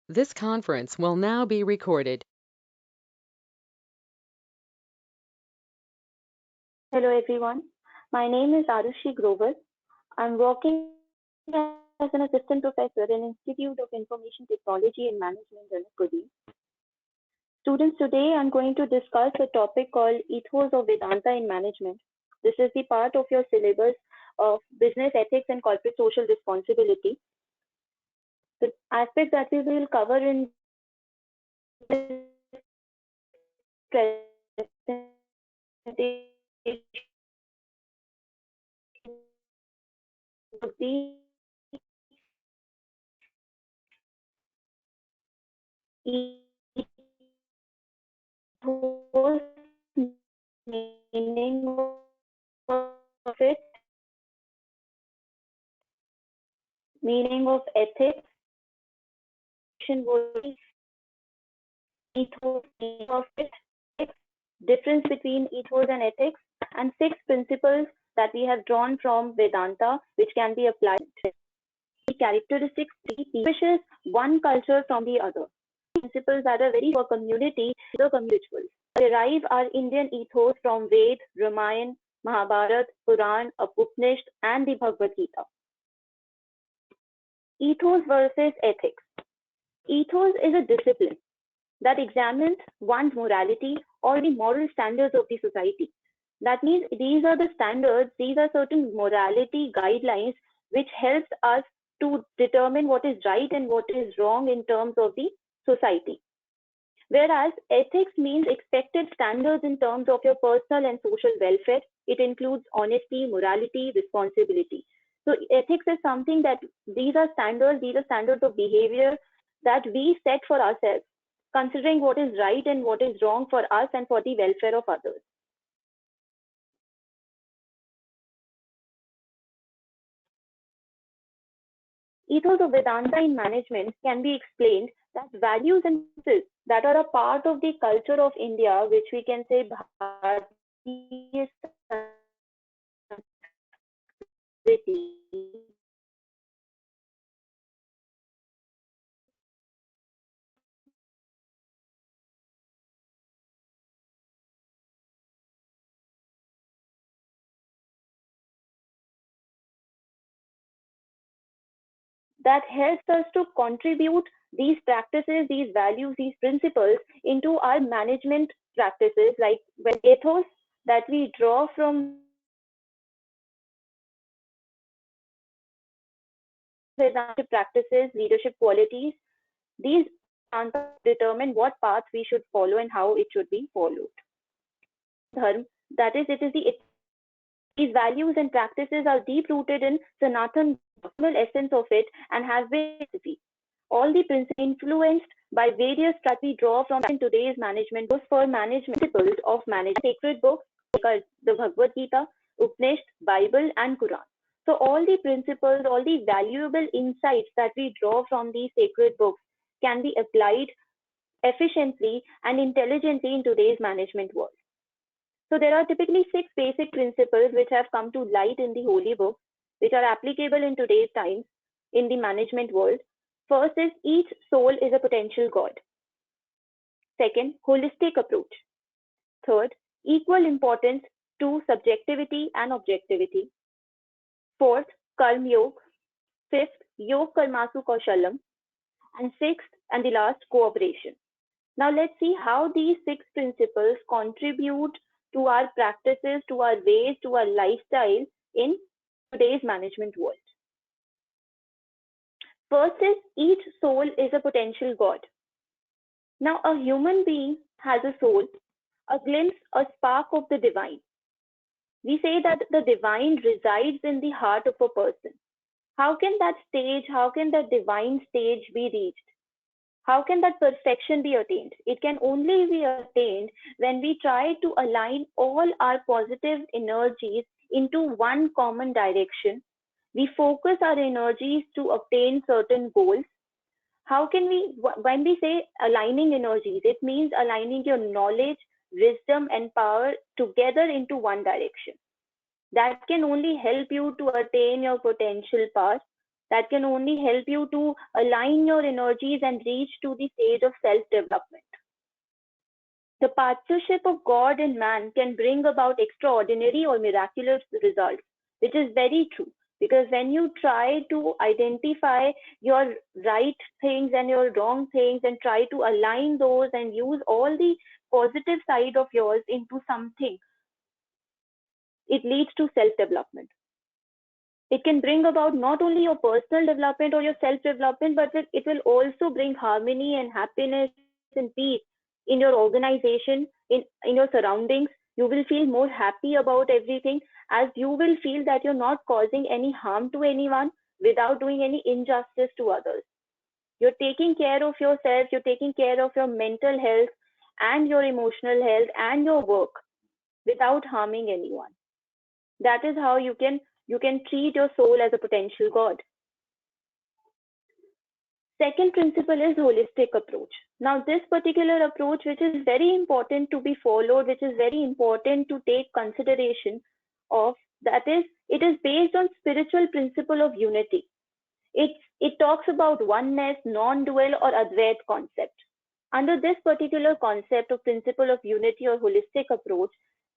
This conference will now be recorded. Hello everyone. My name is Arushi Grover. I'm working as an assistant professor in Institute of Information Technology and Management, Ranakudi. Students, today I'm going to discuss a topic called Ethos of Vedanta in Management. This is the part of your syllabus of business ethics and corporate social responsibility. The aspect that we will cover in this presentation would be ethos, meaning of it, meaning of ethics, would be ethos, meaning of it, difference between ethos and ethics, and six principles that we have drawn from Vedanta, which can be applied. Characteristics distinguishes one culture from the other. Principles that are very for community, the rituals. Derive our Indian ethos from Ved, Ramayana, Mahabharata, Puran, Upanishad, and the Bhagavad Gita. Ethos versus ethics. Ethos is a discipline that examines one's morality or the moral standards of the society. That means these are the standards, these are certain morality guidelines which helps us to determine what is right and what is wrong in terms of the society. Whereas ethics means expected standards in terms of your personal and social welfare. It includes honesty, morality, responsibility. So ethics is something that these are standards of behavior that we set for ourselves, considering what is right and what is wrong for us and for the welfare of others. Ethos of Vedanta in management can be explained that values and principles that are a part of the culture of India, which we can say Bharatiya Samskriti, that helps us to contribute these practices, these values, these principles into our management practices, like when ethos that we draw from Vedanta practices, leadership qualities, these determine what path we should follow and how it should be followed. Dharma, that is, it is these values and practices are deep rooted in Sanatan essence of it and have been all the principles influenced by various that we draw from in today's management books for management principles of management sacred books like the Bhagavad Gita, Upanishad, Bible, and Quran. So all the principles, all the valuable insights that we draw from these sacred books can be applied efficiently and intelligently in today's management world. So there are typically six basic principles which have come to light in the holy book, which are applicable in today's times in the management world. First is each soul is a potential God. Second, holistic approach. Third, equal importance to subjectivity and objectivity. Fourth, karma yoga. Fifth, yog karmasu kaushalam. And sixth, and the last, cooperation. Now let's see how these six principles contribute to our practices, to our ways, to our lifestyle in today's management world. First is each soul is a potential God. Now a human being has a soul, a glimpse, a spark of the divine. We say that the divine resides in the heart of a person. How can that divine stage be reached? How can that perfection be attained? It can only be attained when we try to align all our positive energies into one common direction. We focus our energies to obtain certain goals. How can we, when we say aligning energies, it means aligning your knowledge, wisdom, and power together into one direction. That can only help you to attain your potential power. that can only help you to align your energies and reach to the stage of self development. The partnership of God and man can bring about extraordinary or miraculous results, which is very true. Because when you try to identify your right things and your wrong things and try to align those and use all the positive side of yours into something, it leads to self development. It can bring about not only your personal development or your self development, but it will also bring harmony and happiness and peace in your organization, in your surroundings. You will feel more happy about everything, as you will feel that you're not causing any harm to anyone without doing any injustice to others. You're taking care of yourself, you're taking care of your mental health and your emotional health and your work without harming anyone. That is how you can treat your soul as a potential god. Second principle is holistic approach. Now, this particular approach, which is very important to be followed, which is very important to take consideration of, that is, it is based on spiritual principle of unity. It talks about oneness, non-dual or Advait concept. Under this particular concept of principle of unity or holistic approach,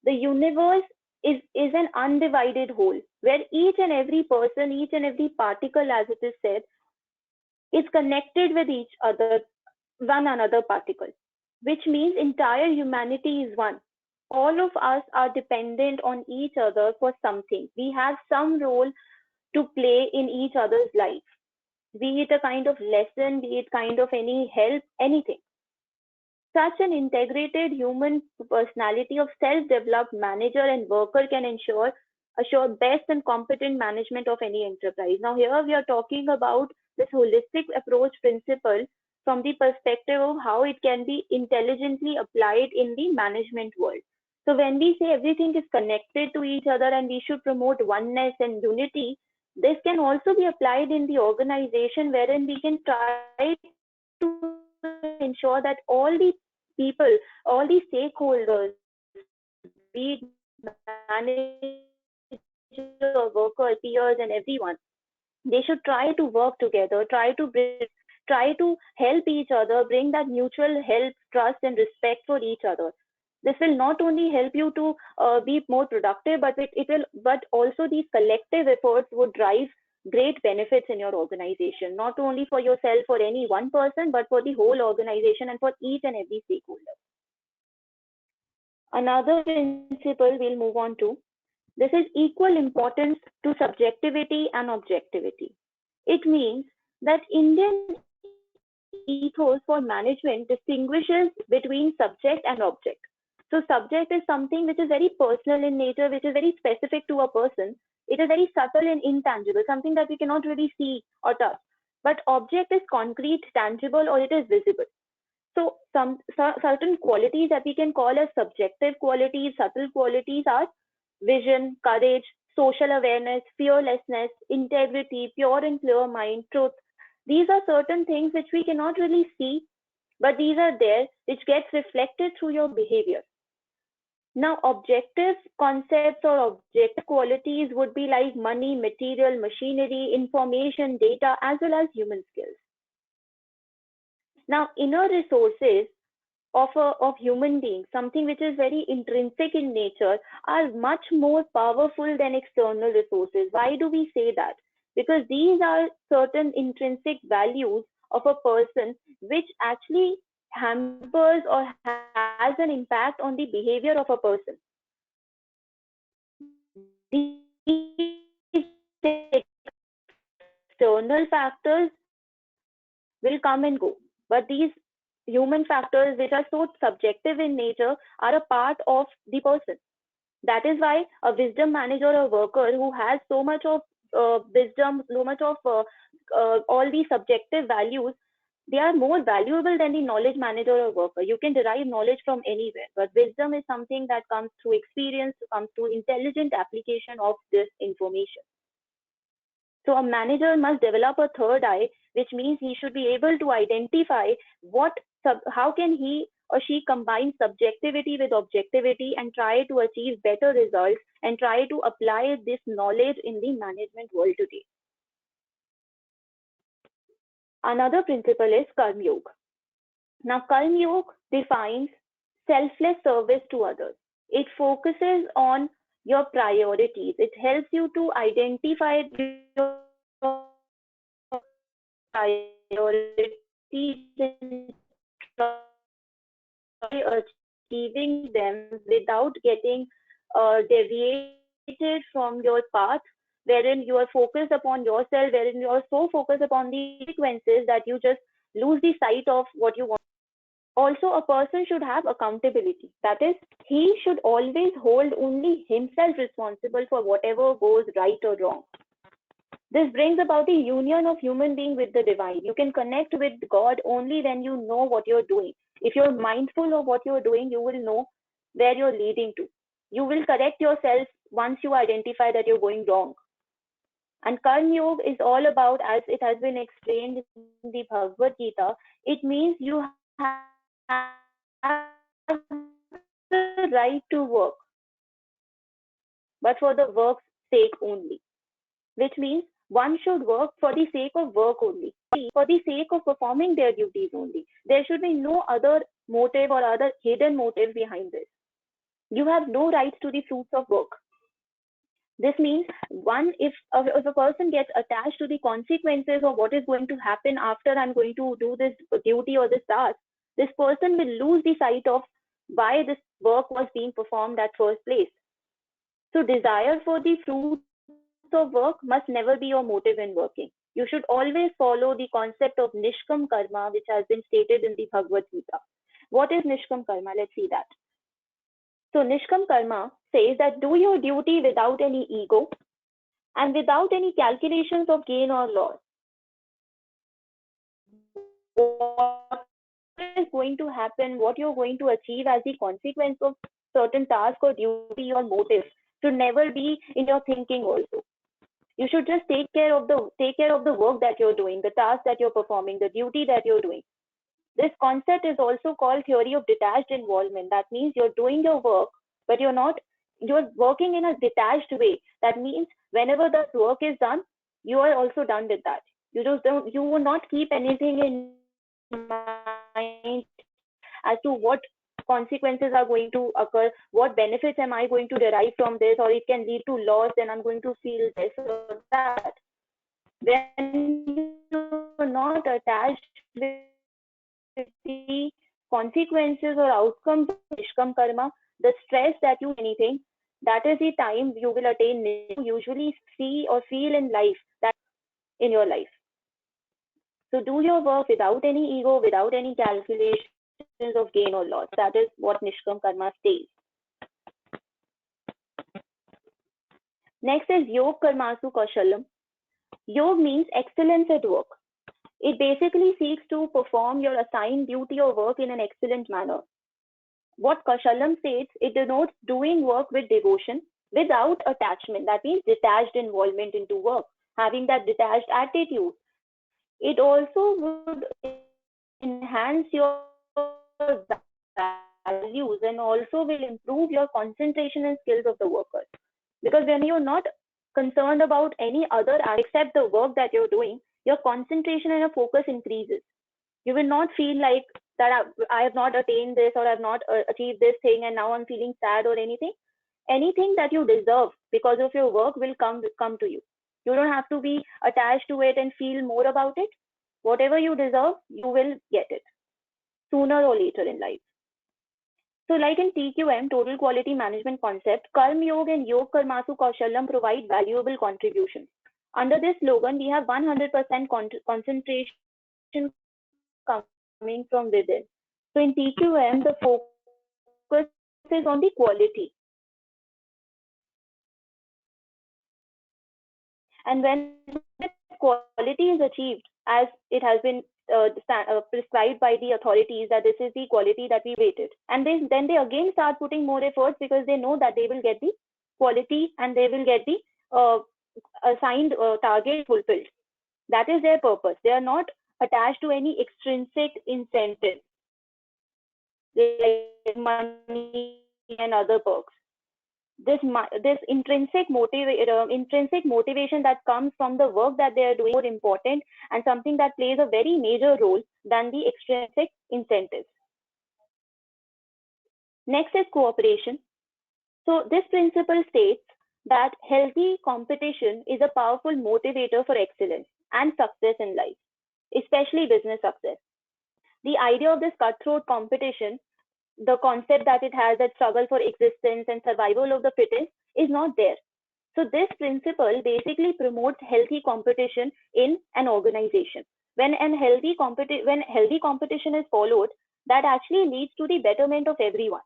the universe is an undivided whole where each and every person, each and every particle, as it is said, is connected with each other, one another particle, which means entire humanity is one. All of us are dependent on each other for something. We have some role to play in each other's life, be it a kind of lesson, be it kind of any help, anything. Such an integrated human personality of self-developed manager and worker can assure best and competent management of any enterprise. Now here we are talking about this holistic approach principle from the perspective of how it can be intelligently applied in the management world. So when we say everything is connected to each other and we should promote oneness and unity, this can also be applied in the organization wherein we can try to ensure that all the people, all the stakeholders, be it manager or worker, peers, and everyone, they should try to work together, try to bridge, try to help each other, bring that mutual help, trust, and respect for each other. This will not only help you to be more productive, but it will, but also these collective efforts would drive great benefits in your organization, not only for yourself or any one person, but for the whole organization and for each and every stakeholder. Another principle we'll move on to. This is equal importance to subjectivity and objectivity. It means that Indian ethos for management distinguishes between subject and object. So subject is something which is very personal in nature, which is very specific to a person. It is very subtle and intangible, something that we cannot really see or touch. But object is concrete, tangible, or it is visible. So certain qualities that we can call as subjective qualities, subtle qualities are vision, courage, social awareness, fearlessness, integrity, pure and clear mind, truth. These are certain things which we cannot really see, but these are there, which gets reflected through your behavior. Now, objective concepts or objective qualities would be like money, material, machinery, information, data, as well as human skills. Now, inner resources of human beings, something which is very intrinsic in nature, are much more powerful than external resources. Why do we say that? Because these are certain intrinsic values of a person which actually hampers or has an impact on the behavior of a person. These external factors will come and go, but these human factors which are so subjective in nature are a part of the person. That is why a wisdom manager or worker who has so much of wisdom, so much of all these subjective values, they are more valuable than the knowledge manager or worker. You can derive knowledge from anywhere, but wisdom is something that comes through experience, comes through intelligent application of this information. So a manager must develop a third eye, which means he should be able to identify how can he or she combine subjectivity with objectivity and try to achieve better results and try to apply this knowledge in the management world today. Another principle is Karma Yoga. Now, Karma Yoga defines selfless service to others. It focuses on your priorities. It helps you to identify your priorities and try achieving them without getting deviated from your path, wherein you are focused upon yourself, wherein you are so focused upon the consequences that you just lose the sight of what you want. Also, a person should have accountability. That is, he should always hold only himself responsible for whatever goes right or wrong. This brings about the union of human being with the divine. You can connect with God only when you know what you're doing. If you're mindful of what you're doing, you will know where you're leading to. You will correct yourself once you identify that you're going wrong. And Karma Yoga is all about, as it has been explained in the Bhagavad Gita, it means you have the right to work, but for the work's sake only. Which means one should work for the sake of work only, for the sake of performing their duties only. There should be no other motive or other hidden motive behind this. You have no rights to the fruits of work. This means one, if a person gets attached to the consequences of what is going to happen after I'm going to do this duty or this task, this person will lose the sight of why this work was being performed at first place. So desire for the fruits of work must never be your motive in working. You should always follow the concept of Nishkam Karma, which has been stated in the Bhagavad Gita. What is Nishkam Karma? Let's see that. So Nishkam Karma says that do your duty without any ego and without any calculations of gain or loss. What is going to happen, what you're going to achieve as the consequence of certain task or duty or motive should never be in your thinking also. You should just take care of the work that you're doing, the task that you're performing, the duty that you're doing. This concept is also called theory of detached involvement. That means you're doing your work, but you're working in a detached way. That means whenever the work is done, you are also done with that. You will not keep anything in mind as to what consequences are going to occur, what benefits am I going to derive from this, or it can lead to loss, then I'm going to feel this or that. When you're not attached with the consequences or outcomes of Nishkam Karma, the stress that you feel whenever you do anything, that is the time you will attain Nishkam. You usually see or feel in life that in your life. So do your work without any ego, without any calculations of gain or loss. That is what Nishkam Karma states. Next is Yog Karmasu Kaushalam. Yog means excellence at work. It basically seeks to perform your assigned duty or work in an excellent manner. What Kaushalam states, it denotes doing work with devotion, without attachment. That means detached involvement into work, having that detached attitude. It also would enhance your values and also will improve your concentration and skills of the workers. Because when you're not concerned about any other aspect except the work that you're doing, your concentration and your focus increases. You will not feel like that I have not attained this or I have not achieved this thing and now I'm feeling sad or anything. Anything that you deserve because of your work will come to you. You don't have to be attached to it and feel more about it. Whatever you deserve, you will get it sooner or later in life. So, like in TQM, Total Quality Management Concept, Karma Yoga and Yog Karmasu Kaushalam provide valuable contributions. Under this slogan, we have 100% concentration coming from within. So, in TQM, the focus is on the quality. And when that quality is achieved, as it has been prescribed by the authorities that this is the quality that we waited, and then they again start putting more efforts because they know that they will get the quality and they will get the uh, assigned target fulfilled. That is their purpose. They are not attached to any extrinsic incentive like money and other perks. this intrinsic motivation that comes from the work that they are doing more important, and something that plays a very major role than the extrinsic incentives. Next is cooperation. So this principle states that healthy competition is a powerful motivator for excellence and success in life, especially business success. The idea of this cutthroat competition, the concept that it has, that struggle for existence and survival of the fittest, is not there. So this principle basically promotes healthy competition in an organization. When healthy competition is followed, that actually leads to the betterment of everyone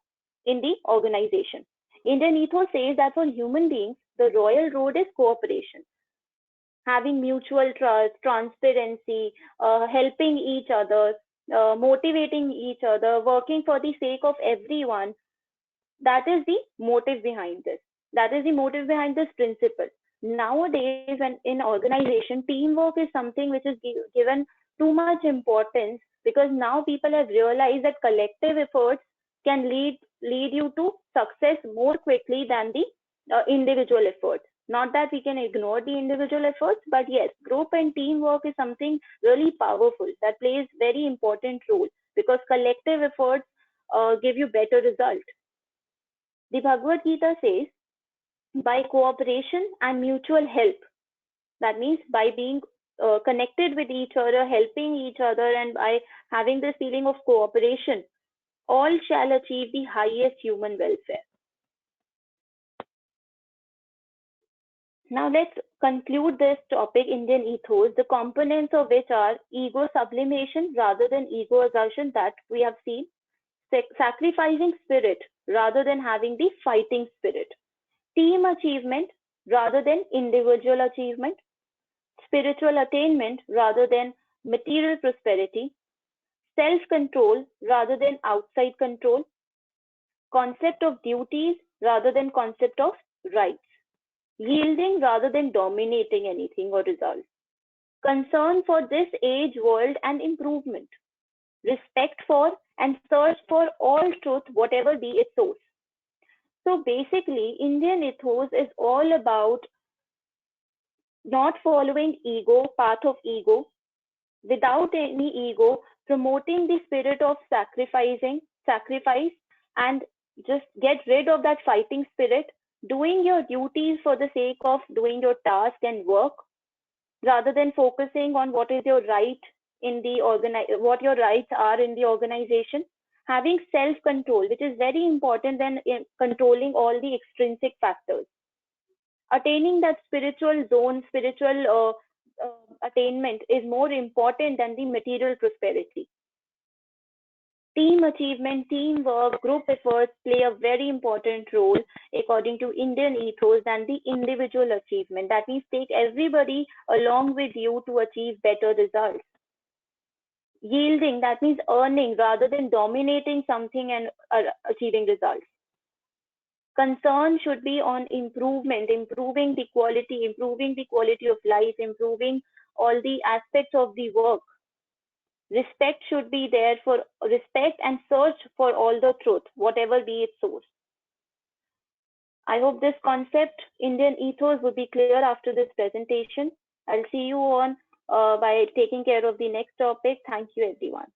in the organization. Indian ethos says that for human beings, the royal road is cooperation, having mutual trust, transparency, helping each other, motivating each other, working for the sake of everyone. That is the motive behind this. That is the motive behind this principle. Nowadays, when in organization, teamwork is something which is given too much importance, because now people have realized that collective efforts can lead you to success more quickly than the individual efforts. Not that we can ignore the individual efforts, but yes, group and teamwork is something really powerful that plays very important role, because collective efforts give you better results. The Bhagavad Gita says, by cooperation and mutual help, that means by being connected with each other, helping each other, and by having this feeling of cooperation, all shall achieve the highest human welfare. Now let's conclude this topic, Indian ethos, the components of which are ego sublimation rather than ego assertion, that we have seen, sacrificing spirit rather than having the fighting spirit, team achievement rather than individual achievement, spiritual attainment rather than material prosperity, self control rather than outside control, concept of duties rather than concept of rights, yielding rather than dominating anything or result, concern for this age, world, and improvement, respect for and search for all truth, whatever be its source. So basically, Indian ethos is all about not following ego, path of ego, without any ego, promoting the spirit of sacrifice, and just get rid of that fighting spirit, doing your duties for the sake of doing your task and work, rather than focusing on what is your right in the what your rights are in the organization, having self control, which is very important than controlling all the extrinsic factors, attaining that spiritual zone, spiritual attainment is more important than the material prosperity. Team achievement, teamwork, group efforts play a very important role according to Indian ethos than the individual achievement. That means take everybody along with you to achieve better results. Yielding, that means earning rather than dominating something and achieving results. Concern should be on improvement, improving the quality of life, improving all the aspects of the work. Respect should be there for respect and search for all the truth, whatever be its source. I hope this concept, Indian ethos, would be clear after this presentation. I'll see you on by taking care of the next topic. Thank you, everyone.